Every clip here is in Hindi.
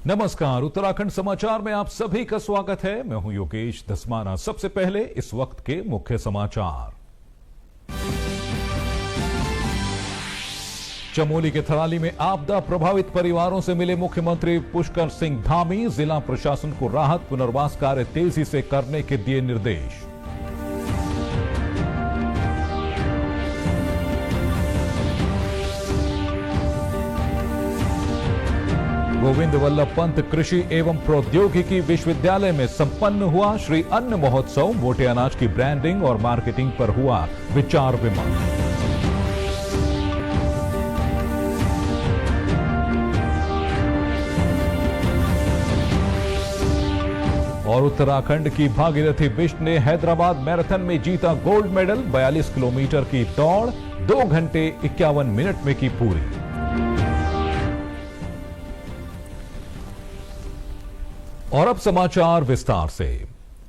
नमस्कार, उत्तराखंड समाचार में आप सभी का स्वागत है। मैं हूं योगेश दसमाना। सबसे पहले इस वक्त के मुख्य समाचार। चमोली के थराली में आपदा प्रभावित परिवारों से मिले मुख्यमंत्री पुष्कर सिंह धामी। जिला प्रशासन को राहत पुनर्वास कार्य तेजी से करने के दिए निर्देश। गोविंद वल्लभ पंत कृषि एवं प्रौद्योगिकी विश्वविद्यालय में संपन्न हुआ श्री अन्न महोत्सव। मोटे अनाज की ब्रांडिंग और मार्केटिंग पर हुआ विचार विमर्श। और उत्तराखंड की भागीरथी बिष्ट ने हैदराबाद मैराथन में जीता गोल्ड मेडल। 42 किलोमीटर की दौड़ 2 घंटे 51 मिनट में की पूरी। और अब समाचार विस्तार से।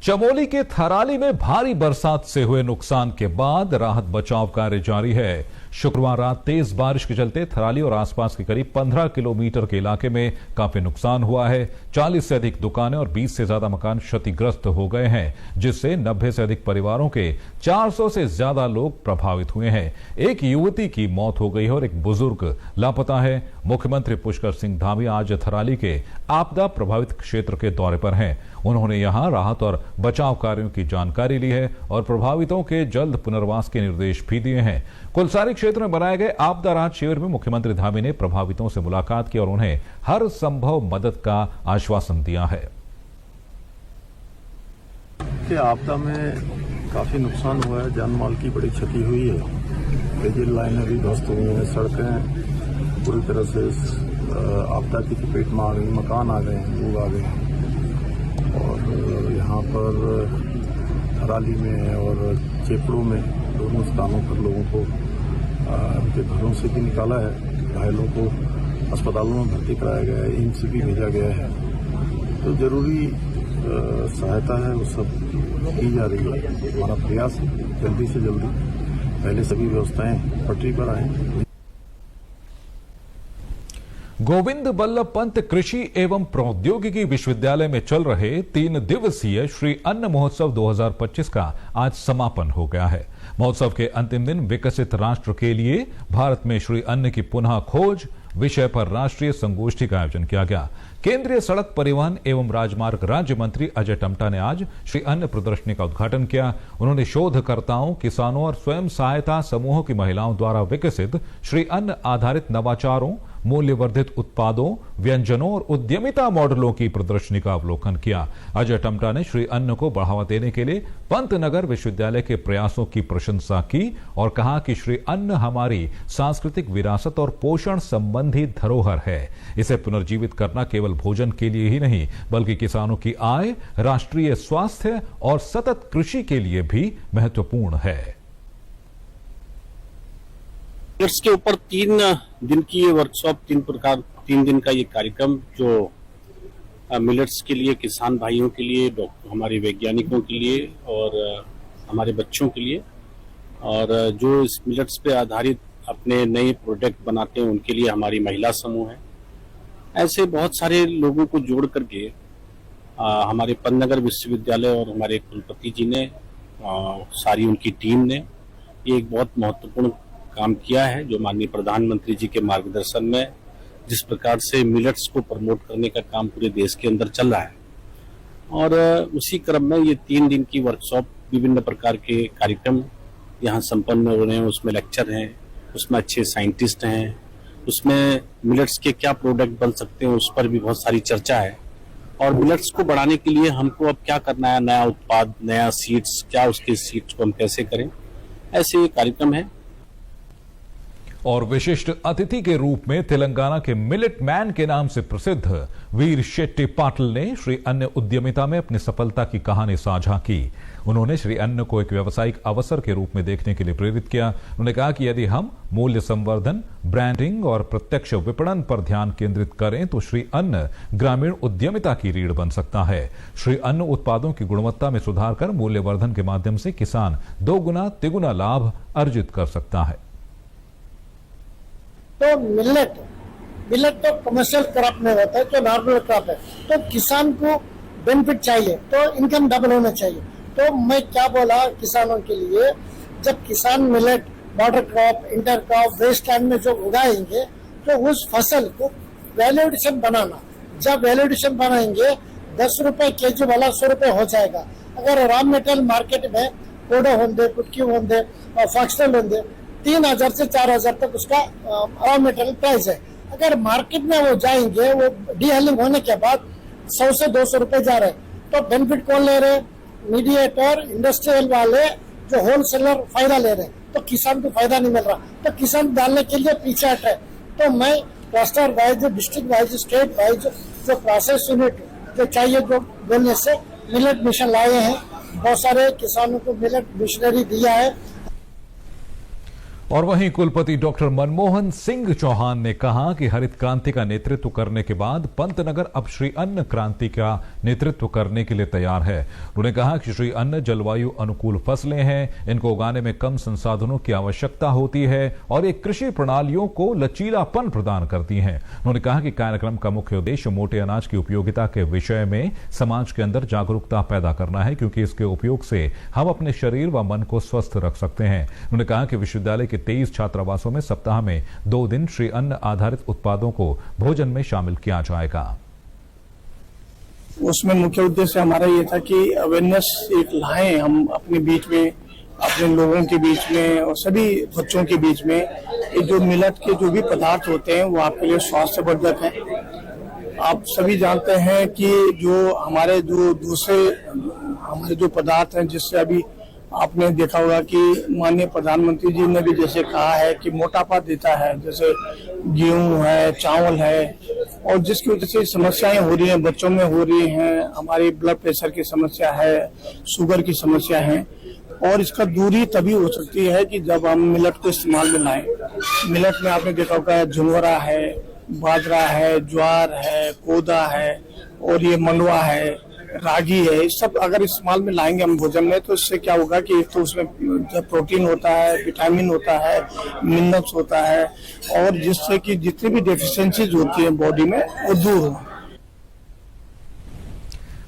चमोली के थराली में भारी बरसात से हुए नुकसान के बाद राहत बचाव कार्य जारी है। शुक्रवार रात तेज बारिश के चलते थराली और आसपास के करीब 15 किलोमीटर के इलाके में काफी नुकसान हुआ है। 40 से अधिक दुकानें और 20 से ज्यादा मकान क्षतिग्रस्त हो गए हैं, जिससे 90 से अधिक परिवारों के 400 से ज्यादा लोग प्रभावित हुए हैं। एक युवती की मौत हो गई है और एक बुजुर्ग लापता है। मुख्यमंत्री पुष्कर सिंह धामी आज थराली के आपदा प्रभावित क्षेत्र के दौरे पर हैं। उन्होंने यहां राहत और बचाव कार्यों की जानकारी ली है और प्रभावितों के जल्द पुनर्वास के निर्देश भी दिए हैं। कुलसारी क्षेत्र में बनाए गए आपदा राहत शिविर में मुख्यमंत्री धामी ने प्रभावितों से मुलाकात की और उन्हें हर संभव मदद का आश्वासन दिया है। आपदा में काफी नुकसान हुआ है, जान माल की बड़ी क्षति हुई है। रेल लाइनें भी ध्वस्त हुई हैं, सड़कें पूरी तरह से आपदा की चपेट में आ गई, मकान आ गए हैं, लोग आ गए हैं। और यहाँ पर थराली में और चेपड़ों में दोनों स्थानों पर लोगों को उनके घरों से भी निकाला है। घायलों को अस्पतालों में भर्ती कराया गया है, एम्स भी भेजा गया है। तो जरूरी सहायता है वो सब की जा रही है। हमारा प्रयास है जल्दी से जल्दी पहले सभी व्यवस्थाएं पटरी पर आएं। गोविंद वल्लभ पंत कृषि एवं प्रौद्योगिकी विश्वविद्यालय में चल रहे 3 दिवसीय श्री अन्न महोत्सव 2025 का आज समापन हो गया है। महोत्सव के अंतिम दिन विकसित राष्ट्र के लिए भारत में श्री अन्न की पुनः खोज विषय पर राष्ट्रीय संगोष्ठी का आयोजन किया गया। केंद्रीय सड़क परिवहन एवं राजमार्ग राज्य मंत्री अजय टम्टा ने आज श्री अन्न प्रदर्शनी का उद्घाटन किया। उन्होंने शोधकर्ताओं, किसानों और स्वयं सहायता समूहों की महिलाओं द्वारा विकसित श्री अन्न आधारित नवाचारों, मूल्यवर्धित उत्पादों, व्यंजनों और उद्यमिता मॉडलों की प्रदर्शनी का अवलोकन किया। अजय टम्टा ने श्री अन्न को बढ़ावा देने के लिए पंतनगर विश्वविद्यालय के प्रयासों की प्रशंसा की और कहा कि श्री अन्न हमारी सांस्कृतिक विरासत और पोषण संबंधी धरोहर है। इसे पुनर्जीवित करना केवल भोजन के लिए ही नहीं, बल्कि किसानों की आय, राष्ट्रीय स्वास्थ्य और सतत कृषि के लिए भी महत्वपूर्ण है। मिलेट्स के ऊपर 3 दिन की ये वर्कशॉप, 3 दिन का ये कार्यक्रम जो मिलेट्स के लिए, किसान भाइयों के लिए, हमारे वैज्ञानिकों के लिए और हमारे बच्चों के लिए, और जो इस मिलेट्स पे आधारित अपने नए प्रोडक्ट बनाते हैं उनके लिए हमारी महिला समूह है। ऐसे बहुत सारे लोगों को जोड़ करके हमारे पंतनगर विश्वविद्यालय और हमारे कुलपति जी ने, सारी उनकी टीम ने ये एक बहुत महत्वपूर्ण काम किया है, जो माननीय प्रधानमंत्री जी के मार्गदर्शन में जिस प्रकार से मिलेट्स को प्रमोट करने का काम पूरे देश के अंदर चल रहा है। और उसी क्रम में ये 3 दिन की वर्कशॉप, विभिन्न प्रकार के कार्यक्रम यहाँ संपन्न हो रहे हैं। उसमें लेक्चर हैं, उसमें अच्छे साइंटिस्ट हैं, उसमें मिलेट्स के क्या प्रोडक्ट बन सकते हैं उस पर भी बहुत सारी चर्चा है। और मिलेट्स को बढ़ाने के लिए हमको अब क्या करना है, नया उत्पाद, नया सीड्स, क्या उसके सीड्स को हम कैसे करें, ऐसे ये कार्यक्रम है। और विशिष्ट अतिथि के रूप में तेलंगाना के मिलेट मैन के नाम से प्रसिद्ध वीर शेट्टी पाटिल ने श्री अन्न उद्यमिता में अपनी सफलता की कहानी साझा की। उन्होंने श्री अन्न को एक व्यावसायिक अवसर के रूप में देखने के लिए प्रेरित किया। उन्होंने कहा कि यदि हम मूल्य संवर्धन, ब्रांडिंग और प्रत्यक्ष विपणन पर ध्यान केंद्रित करें तो श्री अन्न ग्रामीण उद्यमिता की रीढ़ बन सकता है। श्री अन्न उत्पादों की गुणवत्ता में सुधार कर मूल्यवर्धन के माध्यम से किसान 2 गुना तिगुना लाभ अर्जित कर सकता है। तो मिलेट मिलेट तो कमर्शियल क्रॉप में होता है, जो नॉर्मल क्रॉप है, तो किसान को बेनिफिट चाहिए, तो इनकम डबल होना चाहिए। तो मैं क्या बोला किसानों के लिए, जब किसान millet border crop, inter crop, waste land में जो उगाएंगे, तो उस फसल को वैल्यू एडिशन बनाना। जब वैल्यू एडिशन बनाएंगे 10 रुपए केजी वाला 100 रुपए हो जाएगा। अगर रॉ मटेरियल मार्केट में कोडो होंगे, कुटकी होंगे और फॉक्सटेल होंगे, 3000 से 4000 तक उसका रॉ मटेरियल प्राइस है। अगर मार्केट में वो जाएंगे, वो डीहलिंग होने के बाद 100 से 200 रुपए जा रहे हैं, तो बेनिफिट कौन ले रहे? मीडिएटर, इंडस्ट्रियल वाले, जो होलसेलर फायदा ले रहे हैं, तो किसान को फायदा नहीं मिल रहा। तो किसान डालने के लिए पीछे हट रहे। तो मैं cluster wise, district wise, state wise जो प्रोसेस यूनिट जो चाहिए, जो बोलने से मिलेट मिशन लाए हैं, बहुत सारे किसानों को मिलेट मिशनरी दिया है। और वहीं कुलपति डॉक्टर मनमोहन सिंह चौहान ने कहा कि हरित क्रांति का नेतृत्व करने के बाद पंतनगर अब श्री अन्न क्रांति का नेतृत्व करने के लिए तैयार है। उन्होंने कहा कि श्री अन्न जलवायु अनुकूल फसलें हैं, इनको उगाने में कम संसाधनों की आवश्यकता होती है और ये कृषि प्रणालियों को लचीलापन प्रदान करती हैं। उन्होंने कहा कि कार्यक्रम का मुख्य उद्देश्य मोटे अनाज की उपयोगिता के विषय में समाज के अंदर जागरूकता पैदा करना है, क्योंकि इसके उपयोग से हम अपने शरीर व मन को स्वस्थ रख सकते हैं। उन्होंने कहा कि विश्वविद्यालय के 23 छात्रावासों में सप्ताह में 2 दिन श्री अन्न आधारित उत्पादों को भोजन में शामिल किया जाएगा। उसमें मुख्य उद्देश्य हमारा ये था कि अवेयरनेस एक लाएं हम अपने बीच में, अपने लोगों के बीच में और सभी बच्चों के बीच में। ये जो मिलेट के जो भी पदार्थ होते हैं वो आपके लिए स्वास्थ्यवर्धक है। आप सभी जानते हैं कि जो हमारे जो दूसरे हमारे जो पदार्थ हैं, जिससे अभी आपने देखा होगा कि माननीय प्रधानमंत्री जी ने भी जैसे कहा है कि मोटापा देता है, जैसे गेहूं है, चावल है, और जिसकी वजह से समस्याएं हो रही हैं, बच्चों में हो रही हैं, हमारी ब्लड प्रेशर की समस्या है, शुगर की समस्या है, और इसका दूरी तभी हो सकती है कि जब हम मिलेट को इस्तेमाल में लाएं। मिलेट में आपने देखा होगा झुनवरा है, बाजरा है, ज्वार है, कोदा है, और ये मंडवा है, रागी है। सब अगर इस्तेमाल में लाएंगे हम भोजन में, तो इससे क्या होगा कि एक तो उसमें प्रोटीन होता है, विटामिन होता है, मिनरल्स होता है, और जिससे कि जितनी भी डेफिशिएंसीज होती है बॉडी में वो दूर हो।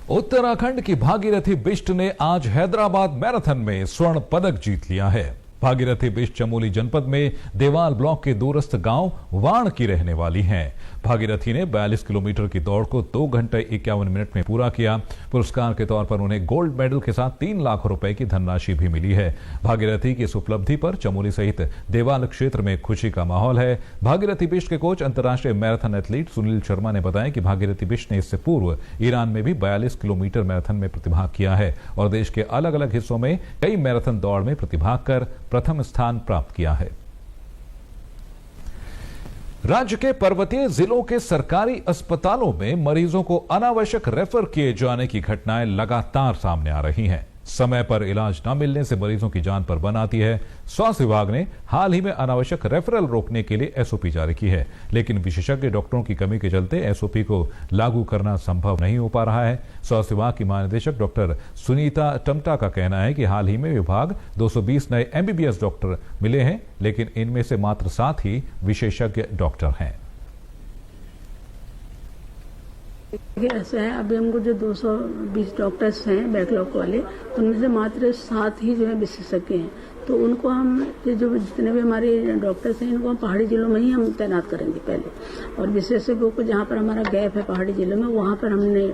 उत्तराखंड की भागीरथी बिष्ट ने आज हैदराबाद मैराथन में स्वर्ण पदक जीत लिया है। भागीरथी बिष्ट चमोली जनपद में देवाल ब्लॉक के दूरस्थ गांव वाण की रहने वाली हैं। भागीरथी ने 42 किलोमीटर की दौड़ को 2 घंटे 51 मिनट में पूरा किया। पुरस्कार के तौर पर उन्हें गोल्ड मेडल के साथ 3 लाख रुपए की धनराशि भी मिली है। भागीरथी की इस उपलब्धि पर चमोली सहित देवाल क्षेत्र में खुशी का माहौल है। भागीरथी बिष्ट के कोच अंतर्राष्ट्रीय मैराथन एथलीट सुनील शर्मा ने बताया कि भागीरथी बिष्ट ने इससे पूर्व ईरान में भी 42 किलोमीटर मैराथन में प्रतिभाग किया है और देश के अलग अलग हिस्सों में कई मैराथन दौड़ में प्रतिभाग कर प्रथम स्थान प्राप्त किया है। राज्य के पर्वतीय जिलों के सरकारी अस्पतालों में मरीजों को अनावश्यक रेफर किए जाने की घटनाएं लगातार सामने आ रही हैं। समय पर इलाज न मिलने से मरीजों की जान पर बन आती है। स्वास्थ्य विभाग ने हाल ही में अनावश्यक रेफरल रोकने के लिए एसओपी जारी की है, लेकिन विशेषज्ञ डॉक्टरों की कमी के चलते एसओपी को लागू करना संभव नहीं हो पा रहा है। स्वास्थ्य विभाग की महानिदेशक डॉक्टर सुनीता टमटा का कहना है कि हाल ही में विभाग 220 नए एमबीबीएस डॉक्टर मिले हैं, लेकिन इनमें से मात्र 7 ही विशेषज्ञ डॉक्टर हैं। ऐसा है, अभी हमको जो 220 डॉक्टर्स हैं बैकलॉग वाले, उनमें से मात्र 7 ही जो है विशेषज्ञ हैं। तो उनको हम जो जितने भी हमारे डॉक्टर्स हैं, इनको हम पहाड़ी जिलों में ही हम तैनात करेंगे पहले, और विशेषज्ञों को जहाँ पर हमारा गैप है पहाड़ी जिलों में, वहाँ पर हमने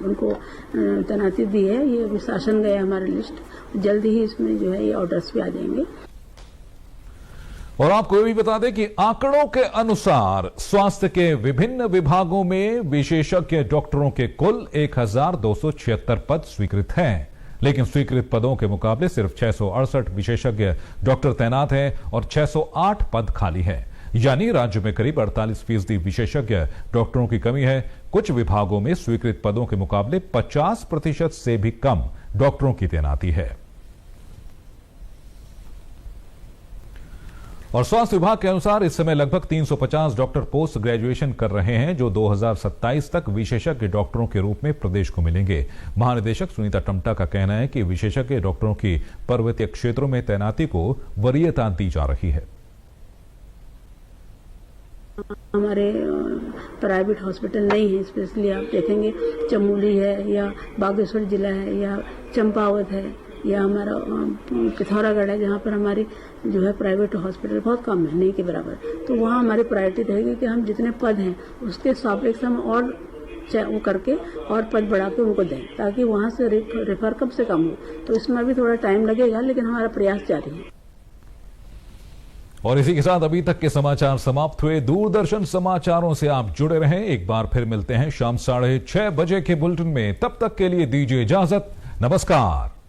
उनको तैनाती दी है। ये अभी शासन गया हमारा लिस्ट, जल्दी ही इसमें जो है ये ऑर्डर्स भी आ जाएंगे। और आपको ये भी बता दें कि आंकड़ों के अनुसार स्वास्थ्य के विभिन्न विभागों में विशेषज्ञ डॉक्टरों के कुल 1276 पद स्वीकृत हैं, लेकिन स्वीकृत पदों के मुकाबले सिर्फ 668 विशेषज्ञ डॉक्टर तैनात हैं और 608 पद खाली हैं। यानी राज्य में करीब 48% विशेषज्ञ डॉक्टरों की कमी है। कुछ विभागों में स्वीकृत पदों के मुकाबले 50% से भी कम डॉक्टरों की तैनाती है। और स्वास्थ्य विभाग के अनुसार इस समय लगभग 350 डॉक्टर पोस्ट ग्रेजुएशन कर रहे हैं, जो 2027 तक विशेषज्ञ डॉक्टरों के रूप में प्रदेश को मिलेंगे। महानिदेशक सुनीता टमटा का कहना है कि विशेषज्ञ डॉक्टरों की पर्वतीय क्षेत्रों में तैनाती को वरीयता दी जा रही है। हमारे प्राइवेट हॉस्पिटल नहीं है। स्पेशली आप देखेंगे चमोली है या बागेश्वर जिला है या चंपावत है या हमारा पिथौरागढ़ है, जहाँ पर हमारी जो है प्राइवेट हॉस्पिटल बहुत कम है, नहीं के बराबर। तो वहाँ हमारी प्रायोरिटी रहेगी कि हम जितने पद हैं उसके सापेक्ष हम और वो करके और पद बढ़ा के उनको दें, ताकि वहाँ से रेफर कम से कम हो। तो इसमें भी थोड़ा टाइम लगेगा, लेकिन हमारा प्रयास जारी है। और इसी के साथ अभी तक के समाचार समाप्त हुए। दूरदर्शन समाचारों से आप जुड़े रहें। एक बार फिर मिलते हैं शाम 6:30 बजे के बुलेटिन में। तब तक के लिए दीजिए इजाजत। नमस्कार।